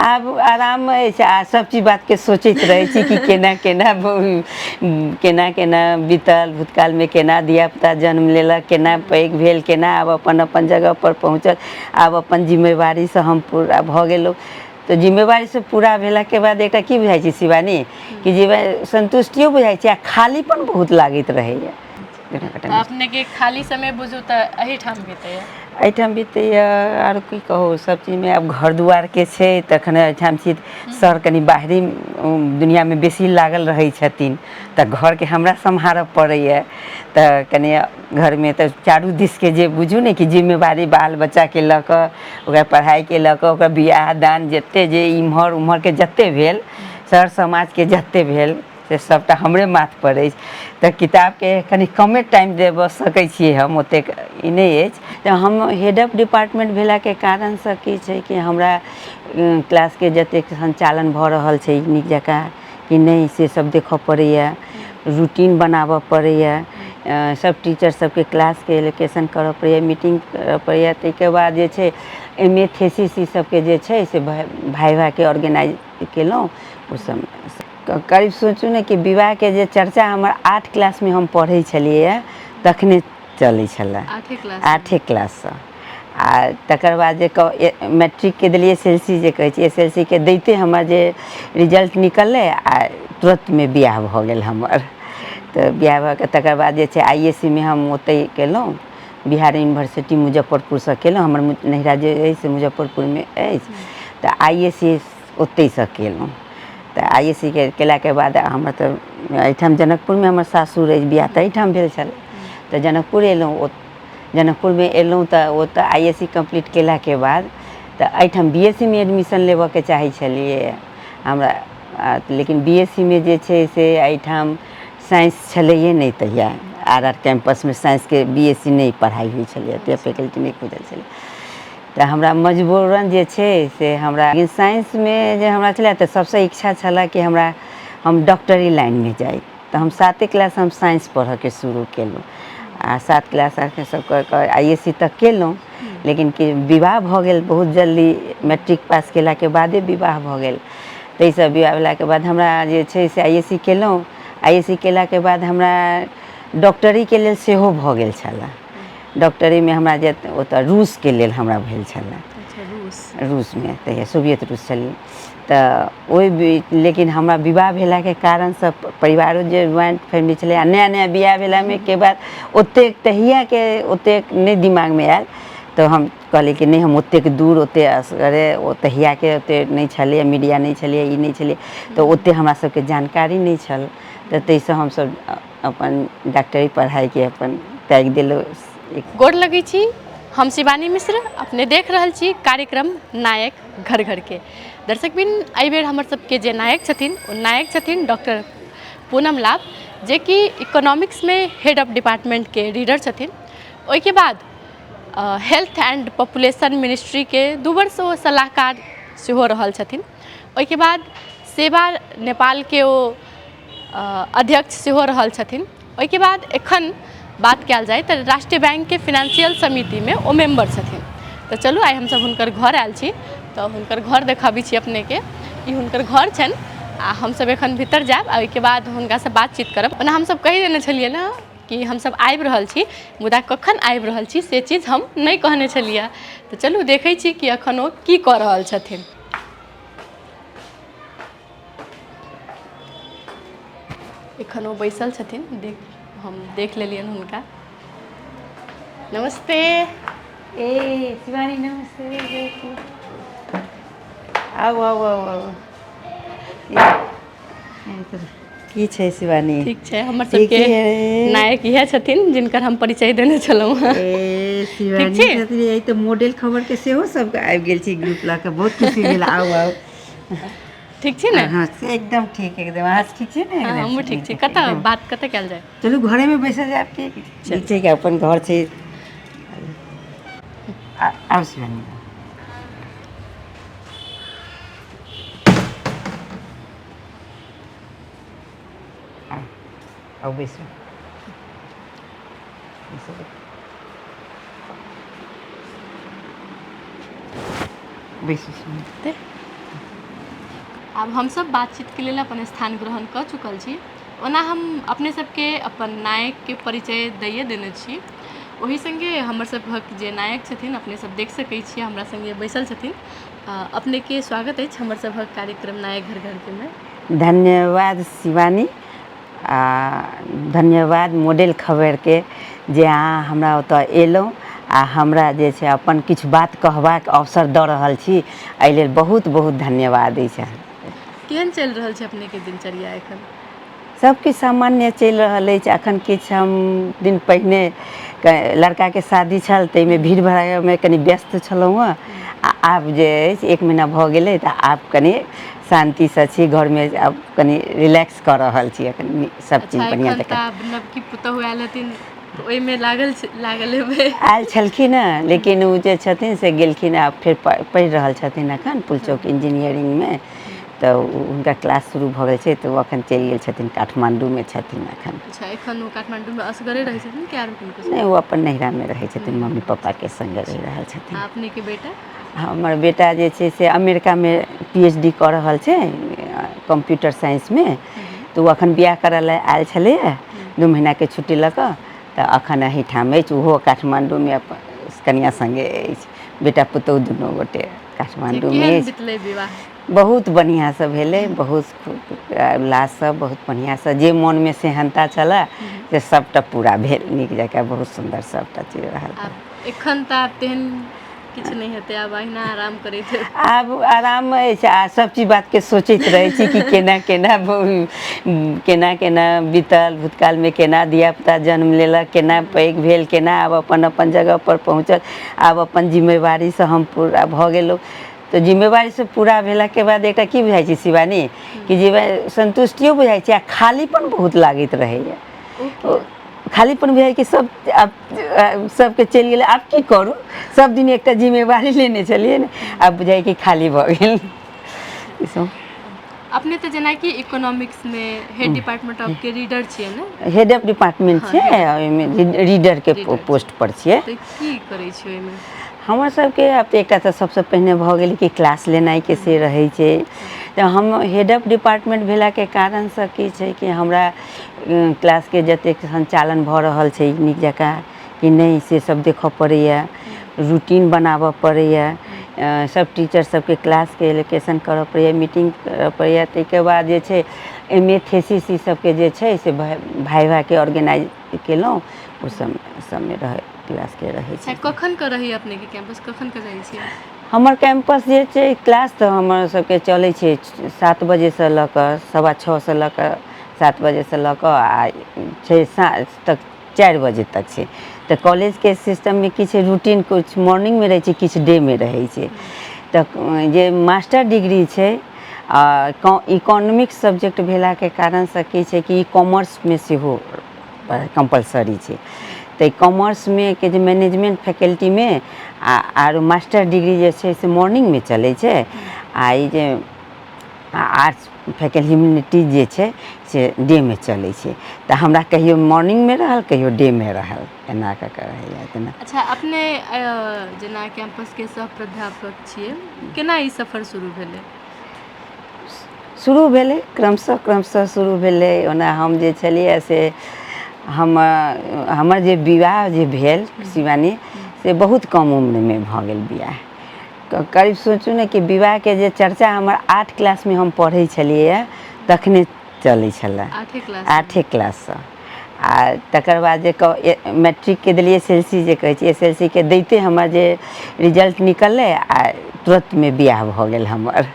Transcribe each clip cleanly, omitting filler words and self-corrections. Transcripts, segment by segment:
आब आराम अछि आ सब चीज बात के सोचैत रहै छी कि केना केना केना केना बीतल भूतकाल में केना धिया पुता जन्म लेलक केना पैघ भेल केना आब अपन अपन जगह पर पहुँचल आब अपन जिम्मेवारी से हम पूरा भऽ गेलहुँ तो जिम्मेवारी से पूरा भेला के बाद एकटा की बुझाइ छै शिवानी कि जीवन संतुष्टियो बुझाइ छै आ खालीपन बहुत लागैत रहैया। अपने के खाली समय बुझू तो एही ठाम बीतैया एहिठाम बीतैया आर की कहू सब चीज में आब घर दुआर के छै तखन एहिठाम छी सर कनि बाहरी दुनिया में बेसी लागल रहै छथिन तऽ घर के हमरा सम्हारऽ पड़ैया तऽ कनि घर में तऽ चारू दिस के जे बुझू ने कि जिम्मेवारी बाल बच्चा के लऽ कऽ ओकरा पढ़ाई के लऽ कऽ ओकरा बियाह दान जते जे इम्हर उम्हर के जते भेल सर समाज के जते भेल से सबटा हमरे माथ पर अछि तऽ किताब के कनि कमे टाइम देबऽ सकै छियै हम ओतेक ई नहि अछि तऽ हम हेड ऑफ डिपार्टमेंट भेला के कारण से की छै कि हमरा क्लास के जतेक संचालन भऽ रहल छै नीक जकाँ कि नहीं से सब देखऽ पड़ैया रूटीन बनाबऽ पड़ैया सब टीचर सबके क्लास के एलोकेशन करऽ पड़ैया मीटिंग करऽ पड़ैया ताहिके बाद जे छै एम.ए. थीसिस ई सबके जे छै से भाइवा के ऑर्गेनाइज केलहुँ ओ सब करीब सोचू ने कि विवाह के जे चर्चा हमर 8 क्लास में हम पढ़ै छलियै तखने चलै छलै 8 क्लास से आ तकर बाद जे मैट्रिक के देलिए एसएलसी जे कहै छी एसएलसी के दैते हमर जे रिजल्ट निकललै आ तुरंत में बियाह भऽ गेल हमर तऽ बियाह भऽ के तकर बाद जे छै आईएससी में हम ओतै केलहुँ बिहार यूनिवर्सिटी मुजफ्फरपुर से केलहुँ हमर नैहरा जे अछि से मुजफ्फरपुर में अछि तऽ आईएससी ओतै से केलहुँ तऽ आईएससी के केला के बाद हमर तऽ एहिठाम जनकपुर में हमर सासुर अछि बियाह तऽ एहिठाम भेल छलै तऽ जनकपुर एलहुँ जनकपुर में एलहुँ तऽ ओतऽ आईएससी कम्प्लीट केला के बाद तऽ एहिठाम बीएससी में एडमिशन लेबऽ के चाहै छलिए हमरा लेकिन बीएससी में जे छै से एहिठाम साइंस छलैए नहीं तहिया आर कैंपस में साइंस के बीएससी नहीं पढ़ाई होइ छलै एतेक फैकल्टी नहीं खुजल छलै तऽ हमरा मजबूरन जे छै से हमरा साइंस में जे हमरा छलै तऽ सबसे इच्छा छलै कि हमरा हम डॉक्टरी लाइन में जाई तऽ हम 7 क्लास हम साइंस पढ़ऽ के शुरू केलहुँ आ 7 क्लास सब कऽ आईएससी तक केलहुँ लेकिन कि विवाह भऽ गेल बहुत जल्दी मैट्रिक पास केला के बादे विवाह भऽ गेल ताहि से विवाह भेला के बाद हमरा जे छै से आईएससी केलहुँ आईएससी केला के बाद हमरा डॉक्टरी के लेल सेहो भऽ गेल छलै डॉक्टरी में हमरा जे ओतऽ रूस के लेल हमरा भेल छलै रूस में तहिया सोवियत रूस छलै तऽ ओहि लेकिन हमरा विवाह भेला के कारण से परिवारो जे ज्वाइंट फैमिली छलै आ नया नया बियाह भेला में के बाद ओतेक तहिया के ओतेक नहीं दिमाग में आयल तो हम कहलिए कि नहीं हम ओतेक दूर ओते असगरे ओ तहिया के ओते नहीं छलै मीडिया नहीं छलै ई नहीं छलै तो ओते हमरा सबके जानकारी नहीं छल तऽ ताहि से हम सब अपन डॉक्टरी पढ़ाई के अपन त्याग देलहुँ। गोर लगै छी हम शिवानी मिश्र अपने देख रहल छी कार्यक्रम नायक घर घर के दर्शकबिन एहि बेर हमर सबके जे नायक छथिन ओ नायक छथिन डॉक्टर पूनम लाभ जे कि इकोनॉमिक्स में हेड ऑफ डिपार्टमेंट के रीडर छथिन ओहिके बाद हेल्थ एंड पॉपुलेशन मिनिस्ट्री के 2 वर्ष ओ सलाहकार सेहो रहल छथिन ओहिके बाद सेवा नेपाल के ओ अध्यक्ष सेहो रहल छथिन ओहिके बाद एखन बात कयल जाए तो राष्ट्रीय बैंक के फाइनेंशियल समिति में ओ मेंबर छथिन तो चलू आइ हम सब हुनकर घर आयल छी तो हुनकर घर देखाबी छी अपने के ई हुनकर घर छन आ हम सब एखन भीतर जाब आ ओहिके बाद हुनका से बातचीत करब ओना हम सब कहि देने छलिए ना कि हम सब आबि रहल छी मुदा कखन आबि रहल छी से चीज हम नहीं कहने छलिए तो चलू देखै छी कि अखन ओ की कऽ रहल छथिन। एखन ओ बैसल छथिन हम देख लेलियन हुनका। नमस्ते ए शिवानी नमस्ते आओ आओ आओ आओ की छै शिवानी ठीक छै हमर सबके नायक इहे छथिन जिनकर हम परिचय देने छलहुँ हँ। ए शिवानी छथिन यही तो मॉडल खबर के सेहो सब आबि गेल छी ग्रुप ला के बहुत खुशी भेल आओ आओ ठीक छी ने हाँ एकदम ठीक एकदम आज ठीक छै ने हाँ हम ठीक छी कतऽ बात कतऽ कयल जाए चलू घरे में बैसल जाए ठीक छै कि अपन घर छै आओ शिवानी आओ बैसो बैसो अब हम सब बातचीत के लेल अपन स्थान ग्रहण कर चुकल छी। ओना हम अपने सबके अपन नायक के परिचय दैये देने छी। वही संगे हमर सबहक जे नायक छथिन अपने सब देख सकै छियै हमरा संगे बैसल छथिन। अपने के स्वागत अछि हमर सबहक कार्यक्रम नायक घर घर के में। धन्यवाद शिवानी आ धन्यवाद मॉडल खबर के जे अहाँ हमरा ओतऽ एलहुँ आ हमरा जे छै अपन किछु बात कहबाक अवसर दऽ रहल छी, एहि लेल बहुत बहुत धन्यवाद अछि। केहन चलि रहल छै अपने के दिनचर्या एखन? सब किछु सामान्य चलि रहल अछि। एखन किछु हम दिन पहिने लड़का के शादी छल ताहिमे भीड़ भड़ाका में कनि व्यस्त छलहुँ हँ। आब जे अछि 1 महीना भऽ गेलै तऽ आब कनि शांति से छी घर में, आब कनि रिलैक्स कर रहल छी। एखन सब चीज बढ़िया एखन तऽ आब नवकी पुतहु आयल हथिन ओहिमे लागल हेबै। आयल छलखिन हँ लेकिन ओ जे छथिन से गेलखिन आ फेर पढ़ि रहल छथिन एखन पुलचौक इंजीनियरिंग में। तऽ उनका क्लास शुरू भऽ गेल छै तऽ वो एखन चलि गेल छथिन, काठमांडू में छथिन एखन। अच्छा, एखन वो काठमांडू में असगरे रहै छथिन कि आरो किनको संगे? नहीं, वो अपन नैहरा में रहै छथिन, मम्मी पापा के संगे रहि रहल छथिन। आ अपने के बेटा? हमर बेटा जे छै से अमेरिका में PhD कऽ रहल छै कंप्यूटर साइंस में। तऽ वो एखन बियाह करऽ लए आयल छलैए 2 महीना के छुट्टी लऽ कऽ। तऽ एखन एहिठाम अछि, ओहो काठमांडू में अपन कनिया संगे अछि। बेटा पुतहु दुनू गोटे काठमांडू में केहन अछि। बितलै विवाह? बहुत बढ़िया से भेलै, बहुत उल्लास से, बहुत बढ़िया से। जे मन में सेहनता छलै से सबटा पूरा भेल नीक जकाँ, बहुत सुंदर सबटा चलि रहल। आब एखन तऽ आब तेहन किछु नहीं हेतै, आब अहिना आराम करैत हेबै। आब आराम अछि आ सब चीज बात के सोचैत रहै छी कि केना केना बीतल भूतकाल में, केना धिया पुता जन्म लेलक, केना पैघ भेल, केना आब अपन अपन जगह पर पहुँचल। आब अपन जिम्मेवारी से हम पूरा भऽ गेलहुँ। तो जिम्मेवारी से पूरा भेला के बाद एकटा की बुझाइ छै शिवानी, कि जे संतुष्टियो बुझाइ छै आ खालीपन बहुत लागैत रहैया। खालीपन बुझाइ कि सब आब सबके चलि गेलै, आब की करू। सब दिन एकटा जिम्मेवारी लेने छलियै ने, आब बुझाइ कि खाली भऽ गेल ई सब। अपने तऽ जेनाकि इकोनॉमिक्स में हेड डिपार्टमेंट ऑफ के रीडर छियै ने? हेड ऑफ डिपार्टमेंट छै, ओहिमे रीडर के पोस्ट पर छियै। तऽ की करै छियै ओहिमे? हमर सबके आब तऽ एकटा तऽ सबसे पहिने भऽ गेल कि क्लास लेनाइ के से रहै छै। तऽ हम हेड ऑफ डिपार्टमेंट भेला के कारण से की छै कि हमरा क्लास के जतेक संचालन भऽ रहल छै नीक जकाँ कि नहीं से सब देखऽ पड़ैया, रूटीन बनाबऽ पड़ैया। सब टीचर सबके क्लास के एलोकेशन करऽ पड़ैया, मीटिंग करऽ पड़ैया। ताहिके बाद जे छै MA थीसिस ई सबके जे छै से भाइवा के ऑर्गेनाइज केलहुँ, ओ सब में रहै क्लास के रहै छै। कखन के रहैया अपने के कैंपस, कखन के जाइ छियै? हमर कैंपस जे छै क्लास तऽ हमर सबके चलै छै 7 बजे से लऽ कऽ 6:15 से लऽ कऽ 7 बजे से लऽ कऽ आ 6 तक 4 बजे तक छै। तऽ कॉलेज के सिस्टम में किछु रूटीन किछु मॉर्निंग में रहै छै, किछु डे में रहै छै। तऽ जे मास्टर डिग्री छै आ इकोनॉमिक्स सब्जेक्ट भेला के कारण से की छै कि कॉमर्स में सेहो कंपलसरी छै। तऽ कॉमर्स में के जे मैनेजमेंट फैकल्टी में आरो मास्टर डिग्री जे छै से मॉर्निंग में चलै छै। आ ई जे आर्ट्स फैकल्टी ह्यूमैनिटीज जे छै से डे में चलै छै। तऽ हमरा कहियो मॉर्निंग में रहल, कहियो डे में रहल, एना कऽ के रहैया तेना। अच्छा, अपने जेना कैंपस के सह प्राध्यापक छियै, केना ई सफर शुरू भेलै? शुरू भेलै क्रमशः शुरू भेलै। ओना हम जे छलियै से हमर जे विवाह जे भेल शिवानी, से बहुत कम उम्र में भऽ गेल बियाह। करीब सोचू ने कि विवाह के जे चर्चा हमर 8 क्लास में हम पढ़ै छलियै तखने चलै छलै, 8 क्लास से। आ तकर बाद जे मैट्रिक के देलियै, SLC जे कहै छै, SLC के दैते हमर जे रिजल्ट निकललै आ तुरंत में बियाह भऽ गेल हमर।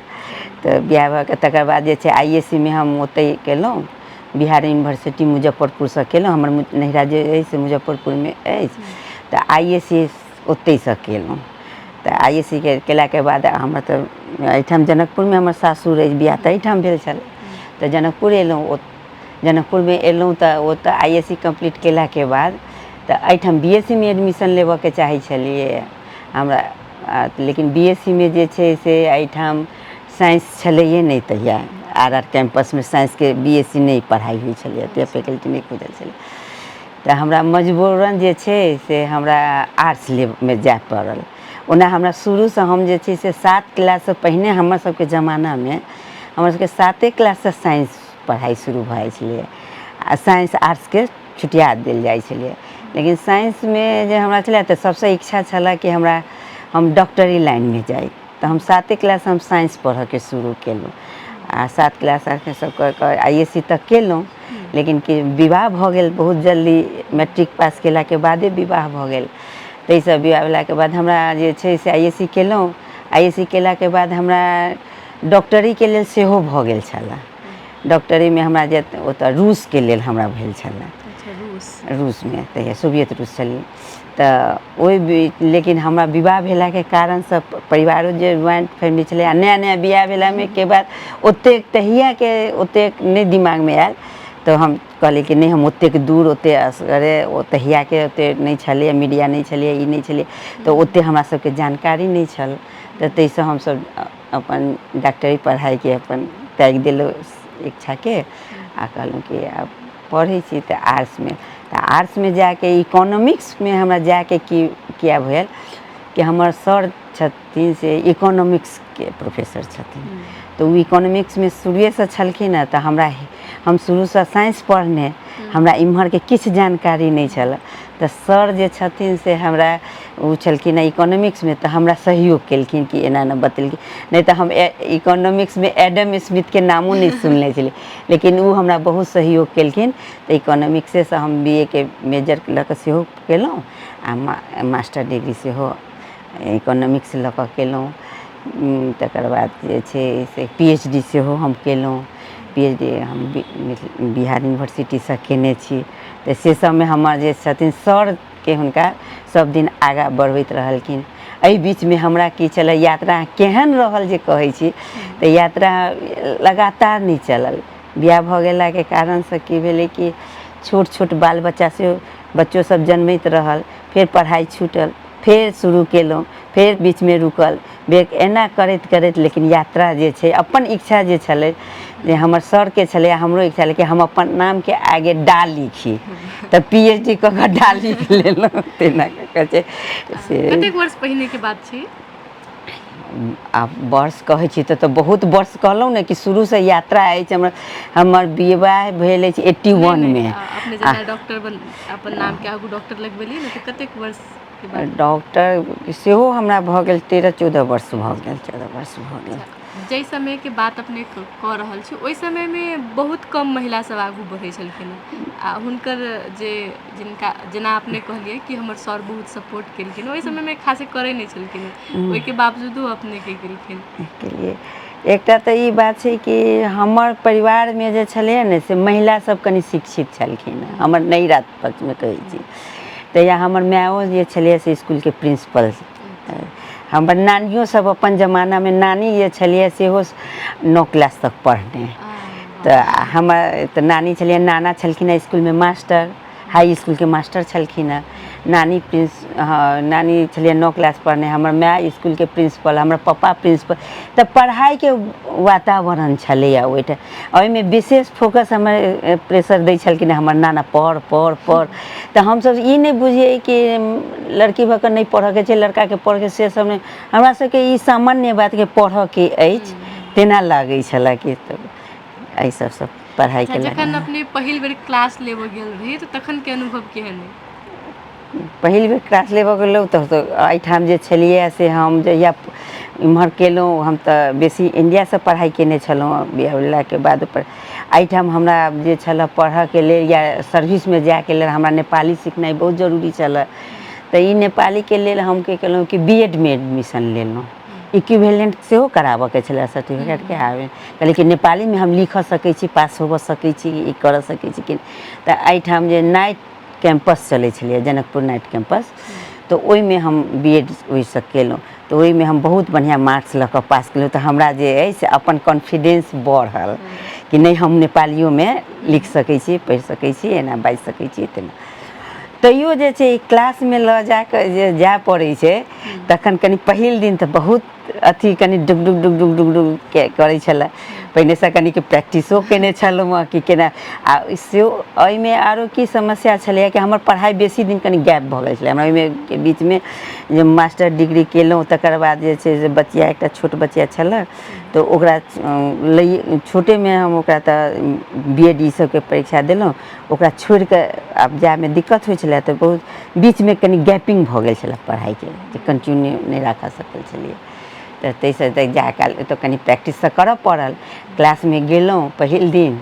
तऽ बियाह भऽ के तकर बाद जे छै ISC में हम ओतै केलहुँ, बिहार यूनिवर्सिटी मुजफ्फरपुर से केलहुँ। हमर नैहरा जे अछि से मुजफ्फरपुर में अछि। तऽ ISC ओतै से केलहुँ। तऽ ISC के केला के बाद हमर तऽ एहिठाम जनकपुर में हमर सासुर अछि, बियाह तऽ एहिठाम भेल छल। तऽ जनकपुर एलहुँ, जनकपुर में एलहुँ तऽ ओतऽ ISC कम्प्लीट केला के बाद तऽ एहिठाम BSc में एडमिशन लेबऽ के चाहै छलियै हमरा। लेकिन BSc में जे छै से एहिठाम साइंस छलैए नहीं तहिया। RR कैंपस में साइंस के BSc नहीं पढ़ाई होइ छलै, एतेक फैकल्टी नहीं खुजल छलै। तऽ हमरा मजबूरन जे छै से हमरा आर्ट्स में जाय पड़ल। ओना हमरा शुरू से हम जे छै से 7 क्लास से पहिने हमर सबके ज़माना में हमर सबके 7 क्लास से साइंस पढ़ाई शुरू भऽ छलै आ साइंस आर्ट्स के छुटिया देल जाइ छलै। लेकिन साइंस में जे हमरा छलै तऽ सबसे इच्छा छलै कि हम डॉक्टरी लाइन में जाई। तो हम 7 क्लास हम साइंस पढ़ के शुरू केलहुँ आ 7 क्लास सब कर ISC तक केलहुँ। लेकिन कि विवाह भऽ गेल बहुत जल्दी, मैट्रिक पास केला के बादे विवाह भऽ गेल। ताहि से विवाह भेला के बाद हमरा जे छै से ISC केलहुँ। ISC केला के बाद हमरा डॉक्टरी के लेल सेहो भऽ गेल छलै। डॉक्टरी में हमरा जे ओतऽ रूस के लेल हमरा भेल छलै। रूस में तहिया सोवियत रूस छलै। तऽ ओहि लेकिन हमरा विवाह भेला के कारण सब परिवारो जे ज्वाइंट फैमिली छलै आ नया नया बियाह भेला में के बाद ओतेक तहिया के ओतेक नहीं दिमाग में आयल। तो हम कहली कि नहीं हम ओतेक दूर ओते असगरे तहिया के ओते नहीं छलै, मीडिया नहीं छलै, ई नहीं छलै, तो ओते हमरा सबके जानकारी नहीं छल। तो तैसे हम सब अपन डॉक्टरी पढ़ाई के अपन त्याग देलहुँ इच्छा के आ कहलहुँ कि अब पढ़ै छी तऽ आर्ट्स में। तो आर्ट्स में जाके इकोनॉमिक्स में हमरा जाके किया भेल कि हमर सर छथिन से इकोनॉमिक्स के प्रोफेसर छथिन। तो वो इकोनॉमिक्स में शुरुए से छलखिन। तो हम शुरू से साइंस पढ़ने, हमरा इम्हर के किछ जानकारी नहीं छल। तो सर जे छथिन से हमरा वो छलखिन इकोनॉमिक्स में, तो हमरा सहयोग केलखिन कि एना एना बतेलखिन। नहीं तो हम इकोनॉमिक्स में एडम स्मिथ के नामो नहीं सुनले छली, लेकिन वो हमरा बहुत सहयोग केलखिन। तो इकोनॉमिक्से से हम BA के मेजर लऽ कऽ सेहो केलहुँ आ मास्टर डिग्री सेहो इकोनॉमिक्स लऽ कऽ केलहुँ। तकर बाद जे छै से PhD सेहो हम केलहुँ। PhD हम बिहार यूनिवर्सिटी से केने छी। तो से सब में हमर जे छथिन सर के हुनका सब दिन आगा बढ़बैत रहलखिन। एहि बीच में हमरा की छलै यात्रा केहन रहल जे कहै छी, तो यात्रा लगातार नहीं चलल। बियाह भऽ गेला के कारण से की भेलै कि छोट छोट बाल बच्चा से बच्चों सब जन्मैत रहल, फिर पढ़ाई छूटल, फिर शुरू केलहुँ, फिर बीच में रुकल एना करैत करैत। लेकिन यात्रा जे छै अपन इच्छा जे छलै जे हमर सर के छलै, हमरो इच्छा छलै कि हम अपन नाम के आगे डा लिखी। तो PhD कऽ कऽ डा लिख लेलहुँ। तेना कऽ छै से कतेक वर्ष पहिने के बात छै? आप वर्ष कहै छी तऽ बहुत वर्ष कहलहुँ ने कि शुरू से यात्रा अछि हमर विवाह भेल अछि 81 में। अपने जेना डॉक्टर अपन नाम के आगू डॉक्टर लगबेली ने, तो कतेक वर्ष के बाद? डॉक्टर सेहो हमरा भऽ गेल 13-14 वर्ष भऽ गेल, 14 वर्ष भऽ गेल। जै समय के बात अपने कह रहल छी, ओहि समय में बहुत कम महिला सब आगू बढ़ै छलखिन आ हुनकर जे जिनका जेना अपने कहलिए कि हमर सर बहुत सपोर्ट केलखिन, ओहि समय में खासे करै नहीं छलखिन, ओहि के बावजूदो अपने के केलखिन। एकटा तऽ ई बात छै कि हमर परिवार में जे छलै ने से महिला सब कनि शिक्षित छलखिन। हमर नैहरा पक्ष में कहै छी तहिया हमर मायो जे छलै से स्कूल के प्रिंसिपल। हमर नानियो सब अपन जमाना में नानी जे छलिए सेहो 9 क्लास तक पढ़ने। तो हमर तो नानी छलिए, नाना छलखिन स्कूल में मास्टर, हाई स्कूल के मास्टर छलखिन। नानी नानी छलिए 9 क्लास पढ़ने, हमर माय स्कूल के प्रिंसिपल, हमर पापा प्रिंसिपल। तो पढ़ाई के वातावरण छलैया ओहिठाम। ओहि में विशेष फोकस हमर प्रेशर दै छलखिन हमर नाना, पढ़ पढ़ पढ़। तो हम सब ई नहीं बुझिए कि लड़की भऽ कऽ नहीं पढ़ऽ के छै, लड़का के पढ़ के से सब नहीं। हमरा सबके ई सामान्य बात के पढ़ऽ के अछि तेना लागै छलै कि एहि सब पढ़ाई के। जखन अपने पहिल बेर क्लास लेबऽ गेल रही तो तखन के अनुभव केहन? पहिल बेर क्लास लेबऽ गेलहुँ तऽ एहिठाम जे छलिए से हम जहिया इम्हर केलहुँ, हम तऽ बेसी इंडिया से पढ़ाई केने छलहुँ बियाह भेला के बाद। एहिठाम हमरा जे छलै पढ़ऽ के लेल या सर्विस में जाए के लेल हमरा नेपाली सिखनाइ बहुत जरूरी छलै। तो ई नेपाली के लेल हम की केलहुँ कि BEd में एडमिशन लेलहुँ। इक्विवेलेंट सेहो कराबऽ के छलै सर्टिफिकेट के आवे, कहलिए कि नेपाली में हम लिख सकै छी, पास होबऽ सकै छी, ई कर सकै छी कि। तो एहिठाम जे नाइट कैंपस चलै छलै जनकपुर नाइट कैंपस, तो ओहि में हम BEd ओहि से केलहुँ। तो ओहि में हम बहुत बढ़िया मार्क्स लऽ कऽ पास केलहुँ। तो हमरा जे अइ से अपन कॉन्फिडेंस बढ़ल कि नहीं हम नेपालियो में लिख सकै छी, पढ़ि सकै छी, एना बाजि सकै छी तेना। तैयो जे छै क्लास में लऽ जाकऽ जे जाए पड़ै छै तखन कनि पहिल दिन तऽ बहुत अथी कनि डुग डुग डुग डुग डुग डुग के करै छलै पहिने से कनि के प्रैक्टिसो केने छलहुँ कि केना आ से एहिमे आरो की समस्या छलैए कि हमर पढ़ाइ बेसी दिन कनि गैप भऽ गेल छलै हमरा ओहिमे के बीचमे जे मास्टर डिग्री केलहुँ तकर बाद जे छै से बचिया एकटा छोट बचिया छलै तऽ ओकरा छोटेमे हम ओकरा तऽ BEd ई सबके परीक्षा देलहुँ ओकरा छोड़ि कऽ आब जायमे दिक्कत होइ छलै तऽ बहुत बीचमे कनि गैपिंग भऽ गेल छलै पढ़ाइके जे कंटिन्यू नहि राखऽ सकल छलियै तऽ ताहिसँ तऽ जाकऽ तऽ कनि प्रैक्टिस तऽ करऽ पड़ल क्लासमे गेलहुँ पहिल दिन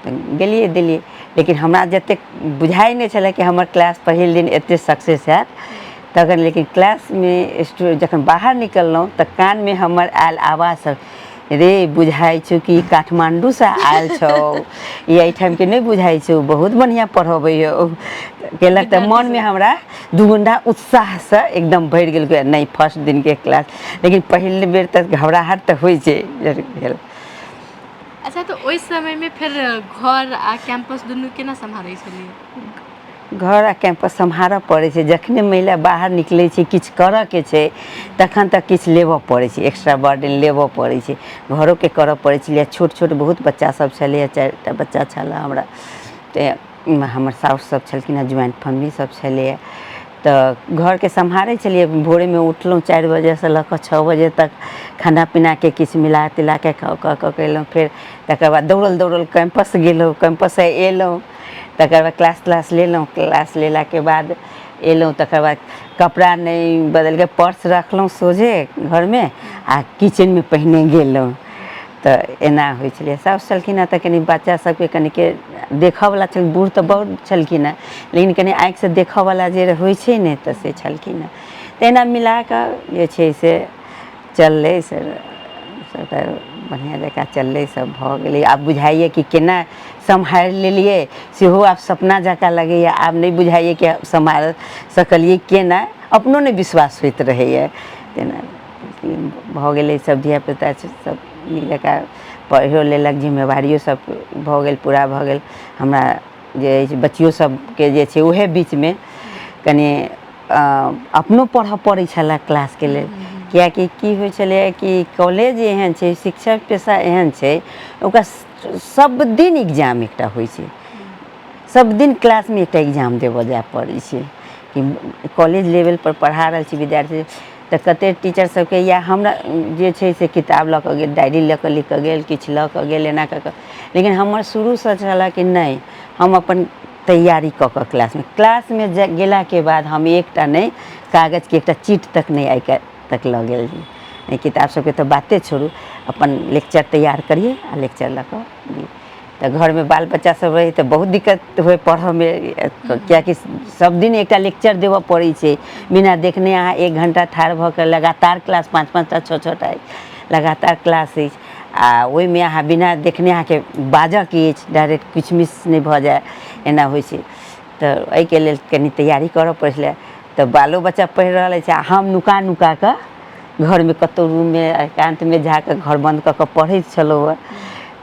तऽ गेलियै देलियै लेकिन हमरा जतेक बुझाइ नहि छलै कि हमर क्लास पहिल दिन एतेक सक्सेस हैत तखन लेकिन क्लासमे जखन बाहर निकललहुँ तऽ कानमे हमर आयल आवाज रे बुझाइ छौ कि काठमाण्डूसँ आयल छौ ई एहिठामके नहि बुझाइ छौ बहुत बढ़िआँ पढ़बैए केलक तऽ मनमे हमरा दुगुना उत्साहसँ एकदम भरि गेल नहि फर्स्ट दिनके क्लास लेकिन पहिल बेर तऽ घबराहट तऽ होइ छै भेल। अच्छा तो ओहि समयमे फिर घर आ कैंपस दुनू केना सम्हारै छलियै? घर आ कैंपस सम्हारऽ पड़ै छै जखने महिला बाहर निकलै छै किछु करऽके छै तखन तऽ किछु लेबऽ पड़ै छै एक्स्ट्रा बर्डन लेबऽ पड़ै छै घरोके करऽ पड़ै छलै छोट छोट बहुत बच्चा सब छलैए 4टा बच्चा छलै हमरा तऽ हमर साउस सब छलखिन हँ ज्वाइंट फैमिली सब छलैए तऽ घरके सम्हारै छलिए भोरेमे उठलहुँ 4 बजेसँ लऽ कऽ 6 बजे तक खाना पीनाके किछु मिला तिलाके कऽ केलहुँ फेर तकर बाद दौड़ल कैंपस गेलहुँ कैंपससँ एलहुँ तकर बाद क्लास लेलहुँ क्लास लेलाके बाद एलहुँ तकर बाद कपड़ा नहीं बदलके पर्स रखलहुँ सोझे घरमे आ किचनमे पहिने गेलहुँ तऽ एना होइ छलै साउस छलखिन हँ तऽ कनि बच्चा सबके कनिके देखऽवला छल बूढ़ तऽ बहुत छलखिन हँ लेकिन कनि आँखिसँ देखऽवला जे होइ छै ने तऽ से छलखिन हँ तहिना मिलाकऽ जे छै से चललै से सबटा बढ़िआँ जकाँ चललै सब भऽ गेलै आब बुझाइए कि केना सम्हारि लेलिए सेहो आब सपना जकाँ लगैए आब नहि बुझाइए कि सम्हारि सकलिए केना अपनो नहि विश्वास होइत रहैए तेना भऽ गेलै सब धियापुता सब नीक जकाँ पढ़िओ लेलक जिम्मेवारियो सब भऽ गेल पूरा भऽ गेल हमरा जे अछि बच्चियो सबके जे छै उहे बीचमे कनि अपनो पढ़ऽ पड़ै छलै क्लासके लेल किएकि की होइ छलै कि कॉलेज एहन छै शिक्षक पेशा एहन छै ओकरा सब दिन एग्जाम एकटा होइ छै सब दिन क्लासमे एकटा एग्जाम देबऽ जाय पड़ै छै कि कॉलेज लेवलपर पढ़ा रहल छी विद्यार्थी तऽ कतेक टीचर सबके या हमरा जे छै से किताब लऽ कऽ गेल डायरी लऽ कऽ लिख कऽ गेल किछु लऽ कऽ गेल एना कऽ कऽ लेकिन हमर शुरूसँ छलै कि नहि हम अपन तैयारी कऽ कऽ क्लासमे गेलाके बाद हम एकटा नहि कागजके एकटा चीट तक नहि आइ तक लऽ गेल नहि किताब सबके तऽ बाते छोड़ू अपन लेक्चर तैयार करिए आ लेक्चर लऽ कऽ दिए तऽ घरमे बाल बच्चा सब रही तऽ बहुत दिक्कत होइ पढ़ऽमे किएकि सब दिन एकटा लेक्चर देबऽ पड़ै छै बिना देखने अहाँ 1 घंटा ठाढ़ भऽ कऽ लगातार क्लास 5-5टा 6-6टा लगातार क्लास अछि आ ओहिमे अहाँ बिना देखने अहाँके बाजऽके अछि डायरेक्ट किछु मिस नहि भऽ जाए एना होइ छै तऽ एहिके लेल कनि तैयारी करऽ पड़ै छलै तऽ बालो बच्चा पढ़ि रहल अछि आ हम नुका कऽ घरमे कतहु रूममे एकान्तमे जाकऽ घर बन्द कऽ कऽ पढ़ैत छलहुँ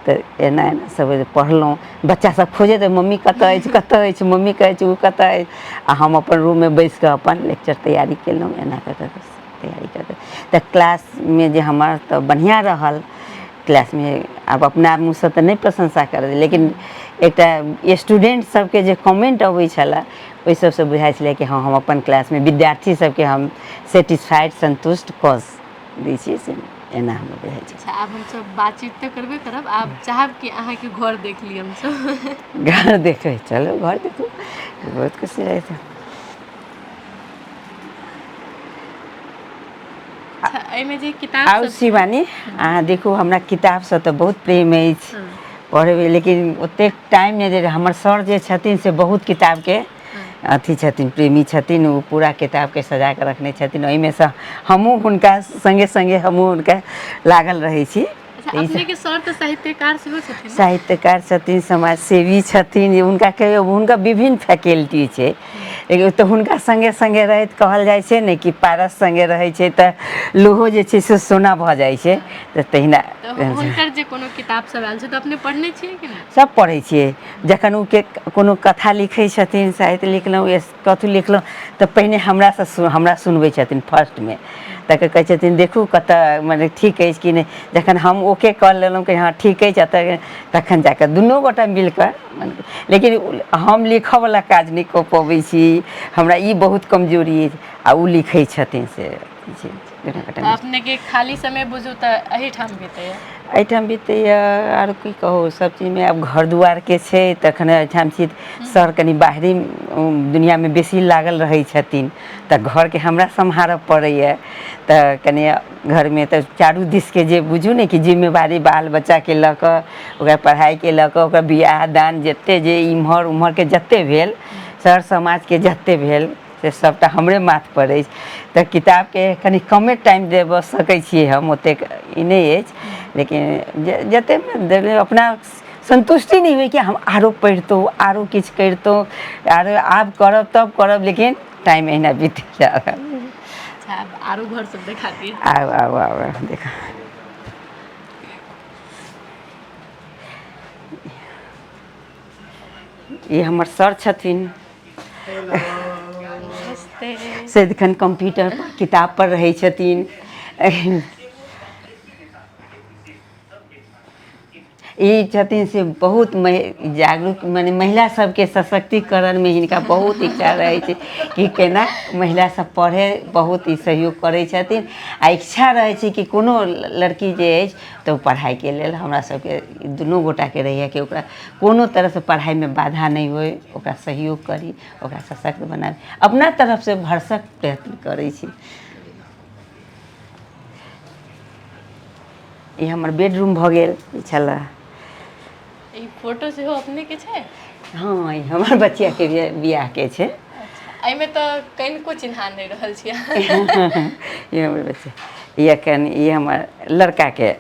तऽ एना सब पढ़लहुँ बच्चा सब खोजैत मम्मी कतऽ अछि मम्मी कहै छै ओ कतऽ अछि आ हम अपन रूममे बैसि कऽ अपन लेक्चर तैयारी केलहुँ एना कऽ कऽ तैयारी कऽ कऽ तऽ क्लासमे जे हमर तऽ बढ़िआँ रहल क्लासमे आब अपना मुँहसँ तऽ नहि प्रशंसा करबै लेकिन एकटा स्टूडेंट सबके जे कमेंट अबै छलै ओहि सबसँ बुझाइ छलै कि हाँ हम अपन क्लासमे विद्यार्थी सबके हम सेटिस्फाइड संतुष्ट कऽ दै छियै से एना हमरा बुझाइ छै। अच्छा आब हमसब बातचीत तऽ करबे करब आब चाहब कि अहाँके घर देख ली हमसब घर देखै चलू घर देखू बहुत खुशी रहै छै। अच्छा एहिमे जे किताब आउ शिवानी अहाँ देखू हमरा किताबसँ तऽ बहुत प्रेम अछि पढ़बै लेकिन ओतेक टाइम नहि दे हमर सर जे छथिन से बहुत किताबके अथी छथिन प्रेमी छथिन ओ पूरा किताबके सजा कऽ रखने छथिन ओहिमेसँ हमहूँ हुनका सङ्गे सङ्गे हमहूँ हुनका लागल रहै छी। अपनेके सर तऽ साहित्यकार सेहो छथिन साहित्यकार छथिन समाजसेवी छथिन हुनका कहियो हुनका विभिन्न फैकल्टी छै एगो तऽ हुनका संगे संगे रहैत कहल जाइ छै ने कि पारस संगे रहै छै तऽ लोहो जे छै से सोना भऽ जाइ छै, तऽ तहिना तऽ हुनकर जे कोनो किताब सब आयल छै तऽ अपने पढ़ने छियै कि नहि? सब पढ़ै छियै। जखन ओ कोनो कथा लिखै छथिन, साहित्य लिखलहुँ या कथी लिखलहुँ तऽ पहिने हमरा सुनबै छथिन फर्स्टमे, तऽ कहै छथिन देखू कतऽ मने ठीक अछि कि नहि। जखन हम ओके कऽ लेलहुँ कि हँ ठीक अछि तखन जाकऽ दुनू गोटा मिलिकऽ, लेकिन हम लिखऽवला काज नहि कऽ पबै छी, हमरा ई बहुत कमजोरी अछि, आओर ओ लिखै छथिन से अपनेके खाली समय बुझू तऽ एहिठाम बीतैए? एहिठाम बीतैए आओर की कहू, सब चीजमे आब घर दुआरके छै तखन एहिठाम छी। सर कनि बाहरी दुनिआँमे बेसी लागल रहै छथिन तऽ घरके हमरा सम्हारऽ पड़ैए, तऽ कनि घरमे तऽ चारू दिसके जे बुझू ने कि जिम्मेवारी बाल बच्चाके लऽ कऽ, ओकरा पढ़ाइके लऽ कऽ, ओकरा बिआह दान जतेक जे इम्हर उम्हरके जतेक भेल, सर समाजके जतेक भेल से सबटा हमरे माथपर अछि। तऽ किताबके कनि कमे टाइम देबऽ सकै छियै हम, ओतेक ई नहि अछि, लेकिन जतेक अपना संतुष्टि नहि होइ कि हम आरो पढ़ितहुँ, आरो किछु करितहुँ, आरो आब करब तब करब, लेकिन टाइम अहिना बीत जा रहल। अच्छा, आरो घर सब देखा दिअ। आउ देखा। ई हमर सर छथिन, सदिखन कंप्यूटर पर किताब पर रहै छथिन। ई छथिन से बहुत जागरूक, मने महिला सबके सशक्तिकरणमे हिनका बहुत इच्छा रहै छै कि केना महिला सब पढ़े, बहुत ई सहयोग करै छथिन। आ इच्छा रहै छै कि कोनो लड़की जे अछि तऽ ओ पढ़ाइके लेल हमरा सबके दुनू गोटाके रहैए कि ओकरा कोनो तरहसँ पढ़ाइमे बाधा नहि होइ, ओकरा सहयोग करी, ओकरा सशक्त बनाबी, अपना तरफसँ भरसक प्रयत्न करै छी। ई हमर बेडरूम भऽ गेल छलए। ई फोटो सेहो अपनेके छै? हाँ, ई हमर बचियाके बियाहके छै। अच्छा, एहिमे तऽ कनिको चिन्हा नहि रहल छी अहाँ। ई हमर बच्चा, ई हमर लड़काके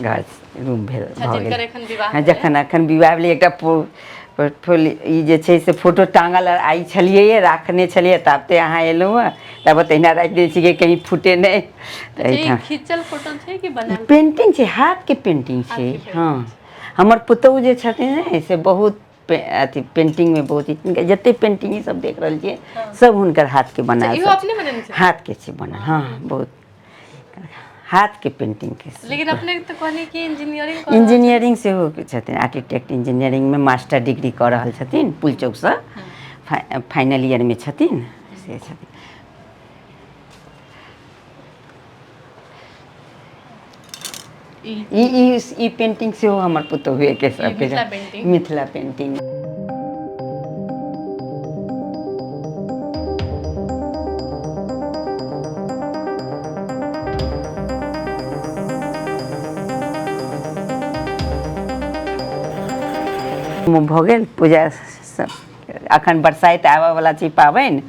घर रूम भेल भऽ गेल। जिनकर एखन विवाह हाँ, भेलै? जखन एखन विवाह भेलै एकटा पोर्टफोलियो, ई जे छै से फोटो टाँगल आइ छलिए, राखने छलिए, ताबते अहाँ एलहुँ हँ, तब तहिना राखि दै छियै कि कहीं फूटे नहि। तऽ अच्छा, ई एहिठाम खिंचल फोटो छै कि बनायल? पेंटिंग छै, हाथके पेंटिंग छै। हाथके हाँ, पेंटिंग छै। हमर पुतौह जे छथिन ने से बहुत अथी पेंटिंगमे बहुत, जतेक पेंटिंग ई सब देख रहल छियै सब हुनकर हाथके अच्छा, बनायल इहो सब अपने बनेने छै, छथिन? हाथके छै बनल। हाँ, बहुत हाथके पेंटिंगके। लेकिन अपने तऽ कहलियै कि इंजीनियरिंग कऽ रहल छथिन। इंजीनियरिंग सेहो छथिन, आर्किटेक्ट इंजीनियरिंगमे मास्टर डिग्री कऽ रहल छथिन पुलचौकसँ, फाइनल ईयरमे छथिन से छथिन। ई पेंटिंग सेहो हमर पुतौहुएके सबके, मिथिला पेंटिंग। भऽ गेल पूजा सब, अखन बरसाइत आबऽवला छै पाबनि,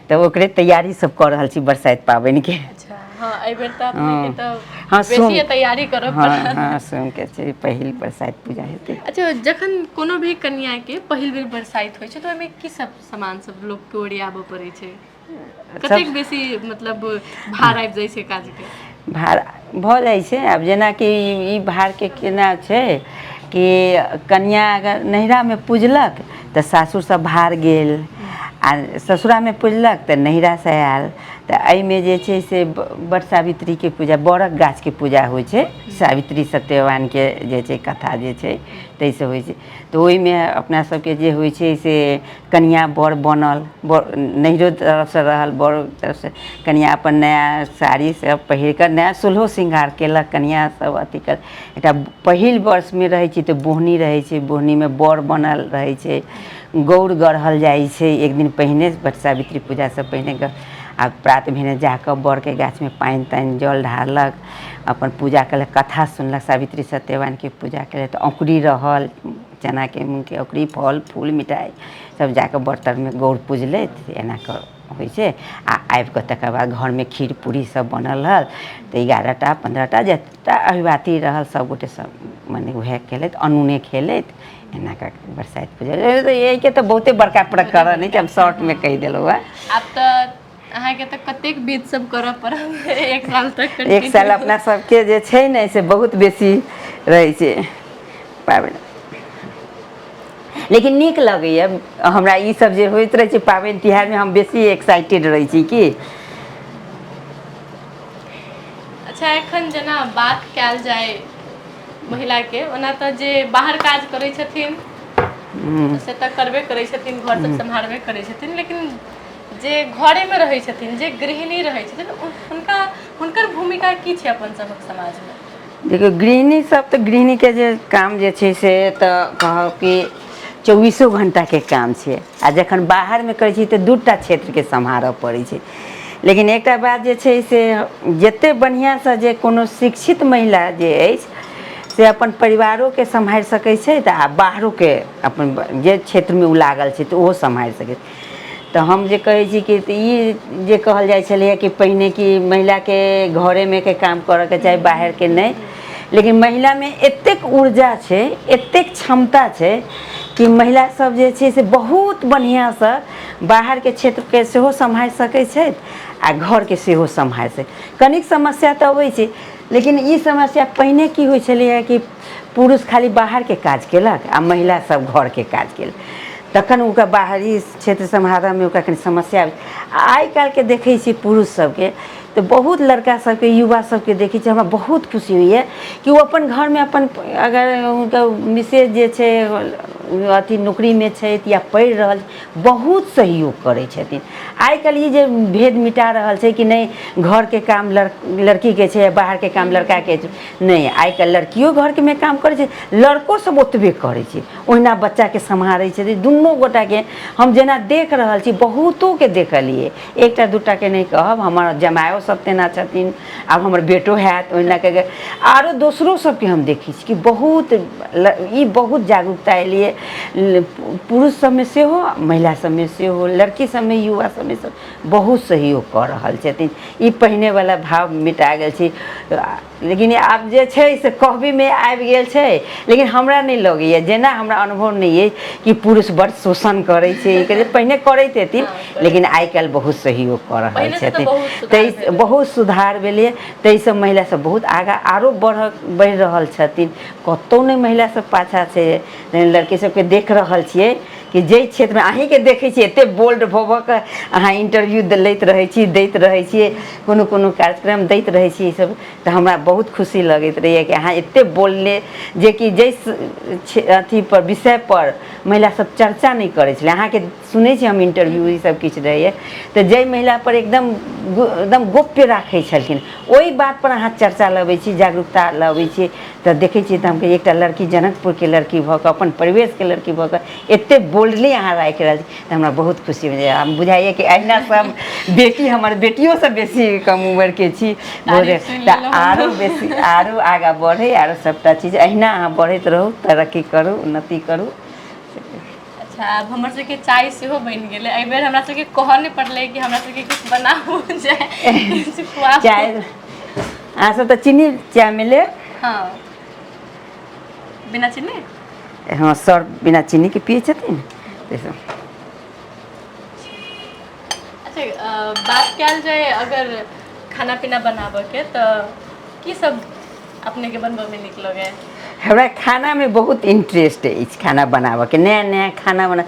तऽ ओकरे तैयारी सब कऽ रहल छी बरसाइत पाबनिके। अच्छा, हाँ, एहि बेर तऽ अपनेके तऽ बेसिए तैयारी करऽ पड़त। हाँ, सोमके छै पहिल बरसाइत पूजा हेतै। अच्छा, जखन कोनो भी कन्याके पहिल बेर बरसाइत होइ छै तऽ ओहिमे की सब सामान सब लोकके ओरियाबऽ पड़ै छै? कतेक बेसी मतलब भार आबि जाइ छै काजके? भार भऽ जाइ छै, आब जेनाकि ई भारके केना छै कि कनिआँ अगर नैहरामे पूजलक तऽ सासुरसँ भार गेल, आ ससुरामे पूजलक तऽ नैहरासँ आयल। तऽ एहिमे जे छै से बट सावित्रीके पूजा, बड़क गाछके पूजा होइ छै, सावित्री सत्यवानके जे छै कथा जे छै ताहिसँ होइ छै। तऽ ओहिमे अपना सबके जे होइ छै से कनिआँ बर बनल, नैहरो तरफसँ रहल, बड़ो तरफसँ कनिआँ अपन नया साड़ी सब पहिर कऽ नया सोलहो श्रृंगार केलक कनिआँ सब अथी कर। एकटा पहिल वर्षमे रहै छै तऽ बोहनी रहै छै, बोहनीमे बर बनल रहै छै, गौर गढ़ल जाइ छै एक दिन पहिने, बट सावित्री पूजासँ पहिने। आ प्रात भेने जाकऽ बड़के गाछमे पानि तानि जल ढारलक, अपन पूजा केलक, कथा सुनलक, सावित्री सत्यवानके पूजा केलक। तऽ औंकुरी रहल, चनाके मूँगके औंकुरी, फल फूल मिठाइ सब जाके बर्तन में गौर पूजलैत एना कऽ होइ छै आ आबि कऽ तकर बाद घरमे खीर पूरी सब बनल रहल तऽ 11टा 15टा जतेटा अहिबाती रहल सबगोटे सब मने वएह खेलैत अनूने खेलैत एना कऽ बरसाइत पूजा यही तऽ बहुते बड़का प्रकरण है हम शॉर्ट में कहि देलहुँ है। आब तऽ अहाँके तऽ कतेक विध सब करऽ पड़त एक साल तक एक साल अपना सबके जे छै ने से बहुत बेसी रहै छै पाबनि, लेकिन नीक लगैए हमरा ई सब जे होइत रहै छै पाबनि तिहारमे हम बेसी एक्साइटेड रहै छी कि। अच्छा एखन जेना बात कयल जाय महिलाके ओना तऽ जे बाहर काज करै छथिन से तऽ करबे करै छथिन, घर सब सम्हारबे करै छथिन, लेकिन जे घरेमे रहै छथिन जे गृहिणी रहै छथिन हुनकर भूमिका की छै अपन सभक समाजमे? देखियौ गृहिणी सब तऽ गृहिणीके जे काम जे छै से तऽ कहब कि 24 घंटाके काम छै आ जखन बाहरमे करै छी तऽ 2टा क्षेत्रके सम्हारऽ पड़ै छै। लेकिन एकटा बात जे छै से जतेक बढ़िआँसँ जे कोनो शिक्षित महिला जे अछि से अपन परिवारोके सम्हारि सकै छै आ बाहरोके अपन जे क्षेत्रमे ओ लागल छै तऽ ओहो सम्हारि सकै छै। तऽ हम जे कहै छी कि ई जे कहल जाइ छलैए कि पहिने कि महिलाके घरेमे के काम करऽके चाही बाहरके नहि, लेकिन महिलामे एतेक ऊर्जा छै एतेक क्षमता छै कि महिला सब जे छै से बहुत बढ़िआँसँ बाहरके क्षेत्रके सेहो सम्हारि सकै छथि आ घरके सेहो सम्हारि सकै। कनिक समस्या तऽ अबै छै लेकिन ई समस्या पहिने की होइ छलैए कि पुरुष खाली बाहरके काज केलक आ महिला सब घरके काज केलक, तखन ओकरा बाहरी क्षेत्र सम्हारऽमे ओकरा कनि समस्या। आइ काल्हिके देखै छी पुरुष सबके तऽ बहुत लड़का सबके युवा सबके देखै छी हमरा बहुत खुशी होइए कि ओ अपन घरमे अपन अगर हुनकर मिसेज जे छै अथी नौकरीमे छथि या पढ़ि रहल बहुत सहयोग करै छथिन। आइ काल्हि ई जे भेद मिटा रहल छै कि नहि घरके काम लड़कीके छै बाहरके काम लड़काके छै, नहि आइ काल्हि लड़कियो घरमे काम करै छै लड़को सब ओतबे करै छै, ओहिना बच्चाके सम्हारै छै दुनू गोटाके हम जेना देख रहल छी बहुतोके देखलिए, 1टा 2टाके नहि कहब, हमर जमायो सब तेना छथिन, आब हमर बेटो हैत ओहिना के आरो दोसरो सबके हम देखै छी कि बहुत ई बहुत जागरूकता एलिए पुरुष सबमे सेहो महिला सबमे सेहो लड़की सबमे युवा सबमे सब बहुत सहयोग कऽ रहल छथिन। ई पहिनेवला भाव मिटा गेल छै, लेकिन आब जे छै से कहबीमे आबि गेल छै, लेकिन हमरा नहि लगैए जेना हमरा अनुभव नहि अछि कि पुरुष बड़ शोषण करै छै पहिने करैत हेथिन लेकिन आइ काल्हि बहुत सहयोग कऽ रहल छथिन, ताहि बहुत सुधार भेलैए, ताहिसँ महिला सब बहुत आगाँ आरो बढ़ि रहल छथिन। कतहु नहि महिला सब पाछाँ छै, लड़की सबके देख रहल छियै कि जाहि क्षेत्रमे अहीँके देखै छियै एतेक बोल्ड भऽ कऽ अहाँ इंटरव्यू लैत रहै छी दैत रहै छियै कोनो कार्यक्रम दैत रहै छी ई सब, तऽ हमरा बहुत खुशी लगैत रहैए कि अहाँ एतेक बोलले जेकि जाहि अथी पर विषय पर महिला सब चर्चा नहि करै छलै, अहाँके सुनै छी हम इंटरव्यू ई सब किछु रहैए तऽ जाहि महिला पर एकदम गोप्य राखै छलखिन ओहि बात पर अहाँ चर्चा लबै छी जागरूकता लबै छी तऽ देखै छियै तऽ हम एकटा लड़की जनकपुरके लड़की भऽ कऽ अपन परिवेशके लड़की भऽ कऽ एतेक बोल्डली अहाँ राखि रहल छी तऽ हमरा बहुत खुशी होइए। हम बुझाइए कि अहिना सब बेटी हमर बेटियोसँ बेसी कम उम्रके छी तऽ आरो बेसी आरो आगाँ बढ़ै आरो सबटा चीज अहिना अहाँ बढ़ैत रहू, तरक्की करू, उन्नति करू। अच्छा आब हमर सबके चाय सेहो बनि गेलै, एहि बेर हमरा सबके कहऽ नहि पड़लै कि हमरा सबके किछु बनाबू चाय अहाँ सब तऽ चीनी चायमे लेब? हाँ बिना चीनी? हाँ सर बिना चीनीके पिए छथिन। अच्छा बात कयल जाय अगर खाना पीना बनाबऽके तऽ की सब अपनेके बनबऽमे नीक लगैए? हमरा खानामे बहुत इंटरेस्ट अछि खाना बनाबऽके, नया नया खाना बना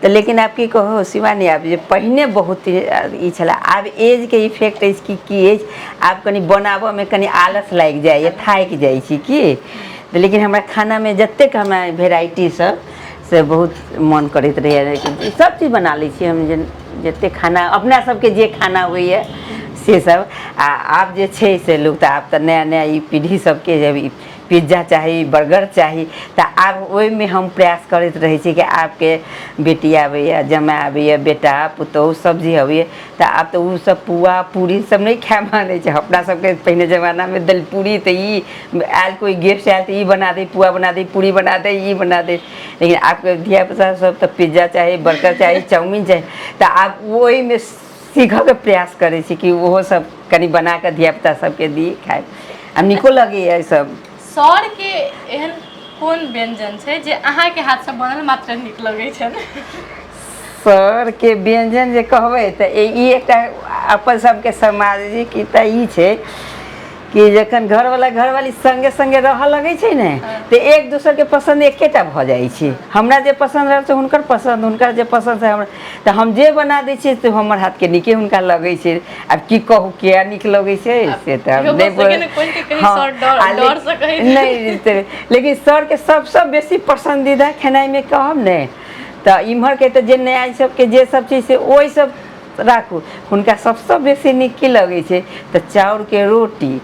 तऽ लेकिन आब की कहू शिवानी आब जे पहिने बहुत ई छलै आब एजके इफेक्ट अछि कि अछि आब कनि बनाबऽमे कनि आलस लागि जाइए, थाकि जाइ छी कि लेकिन हमरा खानामे जतेक हमरा वेराइटी सब से बहुत मन करैत रहैए, सब चीज बना लै छी हम जतेक खाना अपना सबके जे खाना होइए से सब। आ आब जे छै से लोक तऽ आब तऽ नया नया ई पीढ़ी सबके जब पिज्जा चाही, बर्गर चाही। तो आब ओहिमे हम प्रयास करैत रहै छी कि आपके बेटी आबैए, जमाइ आबैए, बेटा पुतहु सब्जी अबैए। तो आब तो उ सब पुआ पूरी सब नहीं खाए मानै छै। अपना सबके पहिने जमानामे दल पूरी तो ई आयल, कोई गेस्ट आयल तो ई बना दे, पुआ बना दे, पूरी बना दे, ई बना दे। लेकिन आपके धियापुता सब तो पिज्जा चाही, बर्गर चाही, चाउमीन चाही। तो आप ओहिमे सीखऽके प्रयास करै छी कि ओहो सब कनि बना कऽ धियापुता सबके दी खाए। आ नीको लगैए सब। सर के एहन कोन व्यंजन छै जे अहाँके हाथ से बनल मात्र नीक लगै छै? सर के व्यंजन जे कहबै तऽ ई एकटा अपन सबके सामाजिक तऽ ई छै कि जखन घरवाला घरवाली संगे संगे रहऽ लगै छै ने तऽ एक दोसर के पसंद एकेटा भऽ जाइ छै। हमरा जे पसंद रहल से हुनकर पसंद, हुनकर जे पसंद से हमरा। तऽ हम जे बना दै छियै तऽ हमर हाथके नीके हुनका लगै छै। आब की कहू किया नीक लगै छै से तऽ नहीं। लेकिन सर के सबसे बेसी पसंदीदा खेनाइमे कहब ने तऽ इम्हरके तऽ जे नया सबके जे सब छै से ओहि सब राखू। हुनका सबसे बेसी नीक की लगै छै तऽ चाउरके रोटी,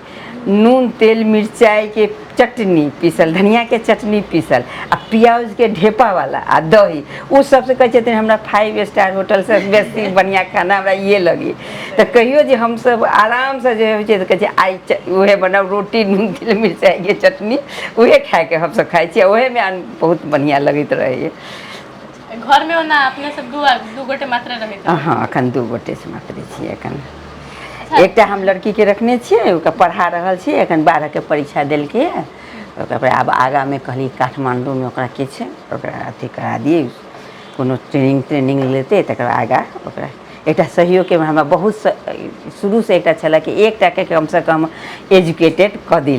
नून तेल मिरचाई के चटनी पीसल, धनिया के चटनी पीसल आ प्याज के ढेपा वाला आ दही। उ सबसे कहै छथिन हमरा 5 स्टार होटल से बेसी बढ़िया खाना हमरा ये लगी। तऽ कहियो जे हम सब आराम से जे होइ छै तऽ कहै छै आइ उहे बनाउ, रोटी नून तेल मिरचाई के चटनी उहे खाए के हम सब खाइ छियै। ओहे में बहुत बढ़िया लगैत रहैए। घर में ओना अपने सब दू गोटे मात्र रहै छै? हाँ, अखन 2 गोटे से मात्र छियै। अखन एकटा हम लड़की के रखने छियै, ओकरा पढ़ा रहल छियै। अखन 12 के परीक्षा देलकै है। ओकरा आब आगा में कहली काठमांडू में ओकरा किछु ओकरा अथी करा दियै, कोनो ट्रेनिंग लेतै तकर आगा ओकरा एकटा सहयोग के हमरा बहुत शुरू से एकटा छलै कि एकटा के कम से कम एजुकेटेड कऽ दी।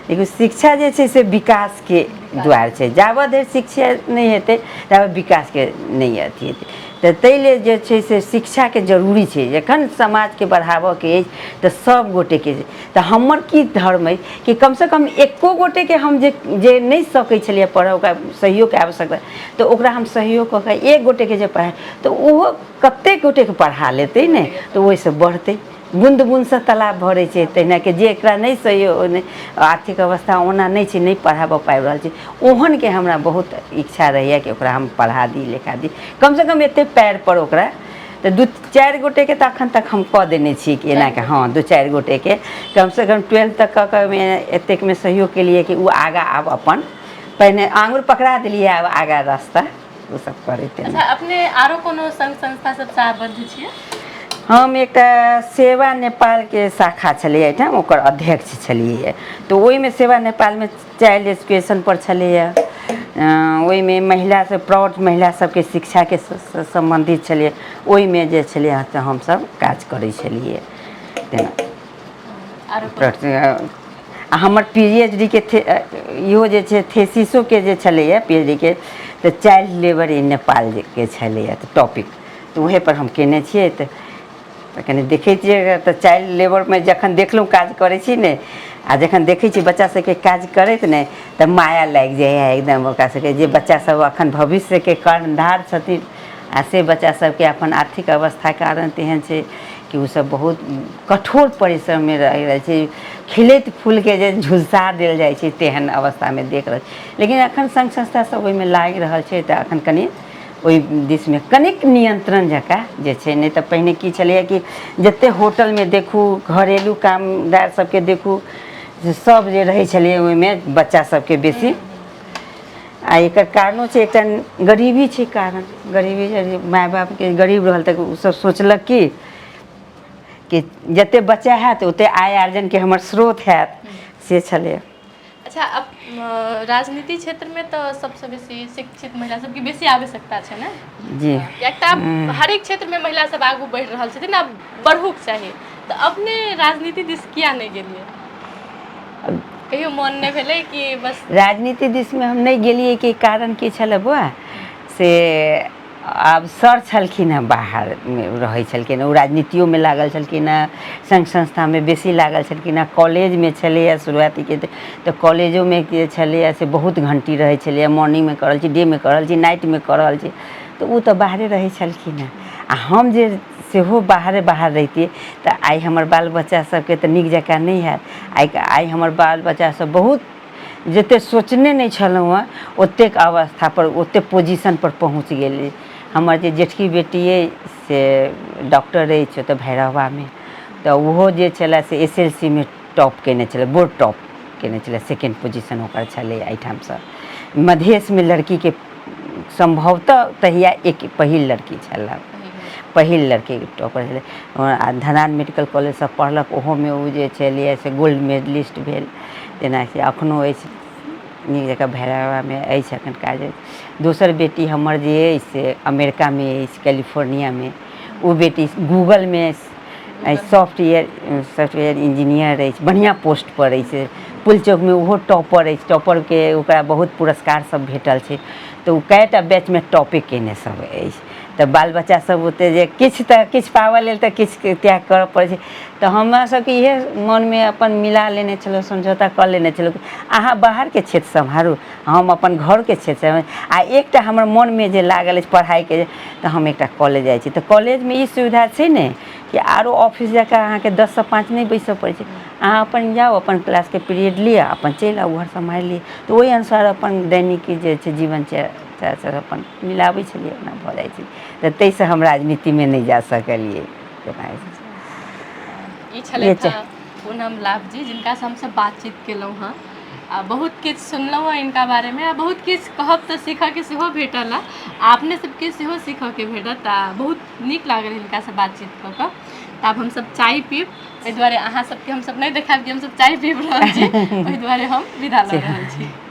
लेकिन शिक्षा जे छै से विकास के द्वार छै। जाबत धरि शिक्षा नहीं हेतै ताबत विकास के नहीं अथी हेतै। तऽ ताहि लेल जे छै से शिक्षा के जरूरी छै। जखन समाज के बढ़ाबऽ के अछि तऽ सब गोटे के। तऽ हमर की धर्म अछि कि कम से कम एको गोटे के हम जे नहीं सकै छलियै पढ़ऽ, ओकरा सहयोग के आवश्यकता तऽ ओकरा हम सहयोग कऽ के एक गोटे के जे पढ़ाए तऽ ओहो कतेक गोटे के पढ़ा लेतै ने तऽ ओहिसँ बढ़तै। बूंद बूंद से तालाब भरै छै। तहिना कि जेकरा नहीं सहयोग, आर्थिक अवस्था ओना नहीं छै, नहीं पढ़ाबऽ पाबि रहल छै, ओहन के हमरा बहुत इच्छा रहैए कि ओकरा हम पढ़ा दी लिखा दी। कम से कम एते पैर पर ओकरा तो 2-4 गोटे के तो अखन तक हम कऽ देने छी कि एना के। हाँ, 2-4 गोटे के कम से कम 12 तक कऽ एतेक में सहयोग के लिए कि वो आगा आब अपन पहिने आंगुर पकड़ा दिलिए, आब आगा रास्ता वो सब करते। अच्छा, अपने आरो कोनो संघ संस्था सब से आबद्ध छियै? हम एकटा सेवा नेपाल के शाखा छलिए एहिठाम, ओकर अध्यक्ष छलिए। तो ओहि में सेवा नेपाल में चाइल्ड एजुकेशन पर छलिए। ओहि में महिला से प्रौढ़ महिला सबके शिक्षा के संबंधित छलिए। ओहि में जे छलिए तऽ हम सब काज करै छलिए। आ हमर पीएचडी के इहो जे छै थेसिसो के जे छलिए पीएचडी के तऽ चाइल्ड लेबर इन नेपाल के छलिए तऽ टॉपिक। तऽ उहे पर हम केने छियै। तऽ कनि देखै छियै तऽ चाइल्ड लेबर में जखन देखलहुँ काज करै छी ने आ जखन देखै छी बच्चा सबके काज करैत ने तऽ माया लागि जाइए एकदम ओकरा सबके। जे बच्चा सब अखन भविष्य के कर्णधार छथिन आ से बच्चा सबके अपन आर्थिक अवस्था कारण तेहन छै कि उ सब बहुत कठोर परिश्रम में रहै छै। खिलैत फूल के जे झुलसा देल जाइ छै तेहन अवस्था में देख रहल। लेकिन अखन संघ संस्था सब ओहि में लागि रहल छै तऽ अखन कनि ओहि दिस में कनिक नियंत्रण जकाँ जे छै। नहीं तऽ पहिने की छलिए कि जते होटल में देखू, घरेलू कामदार सबके देखू, सब जे रहै छलिए ओहि में बच्चा सबके बेसी। आ एकर कारणो छै एकटा गरीबी छै कारण। गरीबी, माय बाप के गरीब रहल तऽ उ सब सोचलक कि जते बच्चा हैत ओते आय आर्जन के हमर स्रोत हैत, से छलै। अच्छा, अब राजनीति क्षेत्र में तो सबसे बेसी शिक्षित महिला सबके बेसी आवश्यकता छै ने? जी। एकटा हरेक क्षेत्र में महिला सब आगू बढ़ि रहल छथिन, आब बढ़ूक चाही। तऽ अपने राजनीति दिस किया नहीं गेलिए? कहियो मन नहीं भेलै कि बस राजनीति दिस में हम नहीं गेलिए के कारण की छलै बौआ से आब सर छलखिन हेँ बाहर में रहै छलखिन, ओ राजनीतियों में लागल छलखिन हेँ, संघ संस्था में बेसी लागल छलखिन हेँ। कॉलेज में छलैए शुरुआती के तऽ कॉलेजो में जे छलैए से बहुत घंटी रहै छलैए। मॉर्निंग में कऽ रहल छी, डे में कऽ रहल छी, नाइट में कऽ रहल छी। तऽ उ तऽ बाहरे रहै छलखिन हेँ आ हम जे सेहो बाहर रहितियै तऽ आइ हमर बाल बच्चा सबके तऽ नीक जकाँ नहीं हैत। आइ हमर बाल बच्चा सब बहुत जते सोचने नहीं छलहुँ हँ ओतेक अवस्था पर ओतेक पोजीशन पर पहुँच गेली। हमर जे जेठकी बेटी अइ से डॉक्टर अछि ओतऽ भैरवामे, तऽ ओहो जे छलै से SLC में टॉप केने छलै, बोर्ड टॉप केने छलै, सेकेंड पोजीशन ओकर छलै एहिठामसँ। मधेशमे लड़कीके सम्भवतः तहिया एक पहिल लड़की छलै, पहिल लड़की टॉपर छलै। आ धनान मेडिकल कॉलेजसँ पढ़लक, ओहोमे ओ जे छलियै से गोल्ड मेडलिस्ट भेल। जेनाकि एखनो अछि नीक जकाँ भैरवामे अछि एखन काज। दोसर बेटी हमर जे अछि से अमेरिकामे अछि, कैलिफोर्नियामे। ओ बेटी गूगलमे सॉफ्टवेयर इंजीनियर अछि, बढ़िआँ पोस्ट पर अछि। पुलचौकमे ओहो टॉपर अछि, टॉपरके ओकरा बहुत पुरस्कार सब भेटल छै। तऽ ओ कएटा बैचमे टॉपे केने सब अछि। तऽ बाल बच्चा सब ओते जे किछु तऽ किछु पाबऽ लेल तऽ किछु त्याग करऽ पड़ै छै। तऽ हमरा सबके इहे मोनमे अपन मिला लेने छलहुँ, समझौता कऽ लेने छलहुँ अहाँ बाहरके क्षेत्र सम्हारू, हम अपन घरके क्षेत्र। आ एकटा हमर मोनमे जे लागल अछि पढ़ाइके, तऽ हम एकटा कॉलेज जाइ छी। तऽ कॉलेजमे ई सुविधा छै ने कि आरो ऑफिस जकाँ अहाँके 10 सँ 5 नहीं बैसऽ पड़ै छै। अहाँ अपन जाउ, अपन क्लासके पीरियड लिअ, अपन चलि आउ, घर सम्हारि लिअ। तऽ ओहि अनुसार अपन दैनिक जे छै जीवन अपन मिलाबै छलियै, अपना भऽ जाइ छै। तऽ ताहिसँ हम राजनीतिमे नहि जा सकलियै। ई छलथि हँ पूनम लाभ जी, जिनकासँ हमसब बातचीत केलहुँ हँ। आ बहुत किछु सुनलहुँ हँ हिनका बारेमे, आ बहुत किछु कहब तऽ सीखऽके सेहो भेटल हँ। अपने सबके सेहो सीखऽके भेटत, आ बहुत नीक लागल हिनकासँ बातचीत कऽ कऽ। तऽ आब हमसब चाय पीब, एहि दुआरे अहाँ सबके हमसब नहि देखायब कि हमसब चाय पीब रहल छी, ओहि दुआरे हम विदा लऽ रहल छी।